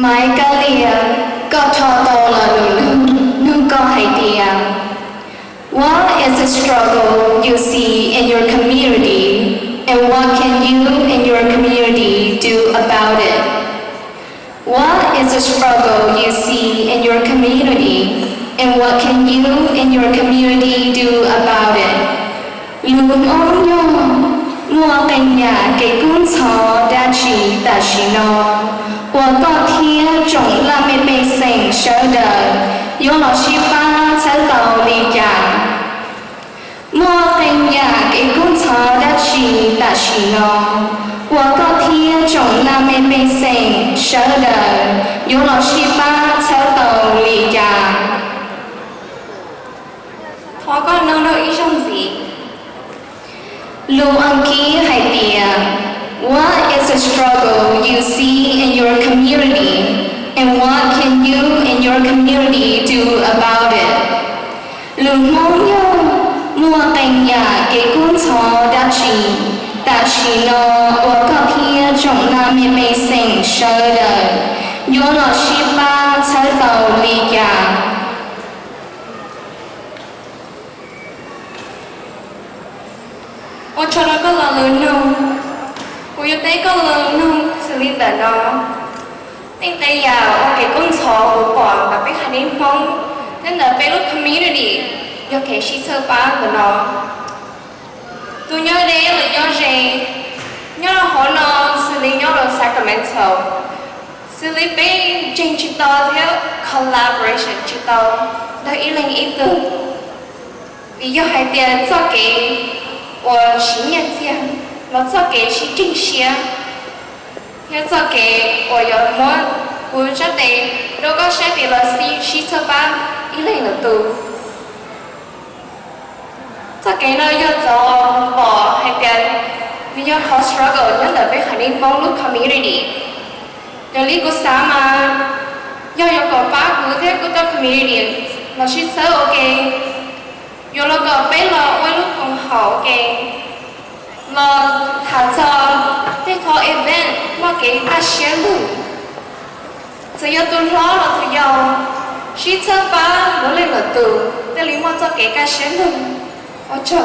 Mai kalia có cho to là nu có hay tia. What is the struggle you see in your community, and what can you and your community do about it? What is the struggle you see in your community, and what can you and your community do about it? Luôn ôn nhô, mua cành nhà cây cuốn xó đã chỉ ta chỉ nó. Và có thiên trồng là mê mê sinh sở đời, yếu lọ chi ba sẽ tàu đi chàng. Mua cành nhà cây cuốn xó đã chỉ ta chỉ nó. Và có thiên trồng là mê mê sinh sở đời, yếu lọ chi ba sẽ tàu đi chàng. Thó con nâng đâu ý trong gì? Lu Anki Haitia, what is the struggle you see in your community, and what can you and your community do about it? Lu mong nhau mua cành nhà cây cuốn xó đã chỉ nó và có thiên trồng là mê mê sinh sở đời, nhớ lọ chi ba sẽ tàu đi chàng. Ô cho nó có là lớn nông. Cô yêu tế có lớn nông xử lý tờ nó. Tên tay giàu ô cái con xó của bọn và biết khả năng mong. Nên là bé lúc community do cái shi sơ ba của nó. Tôi nhớ đây là do gì? Nhớ là họ nó xử lý nhớ là Sacramento. Xử lý bé trên chữ to theo collaboration chữ to. Đó ý là ý tưởng. Vì do hai tiền cho cái 我10年前，我做给是正些，要做给我有么，我觉得如果是为了是车吧，一类的都，做给呢要做我那边，你要考 struggle， 那得被肯定帮助 community， 有哩个啥嘛，要有个把顾贴个到 community， 我是车 OK。 有了个被了为了更好嘅，了他做这套 event 我给他写路，只要都老了都要，是车吧我来了都，这里我做给他写路，我做。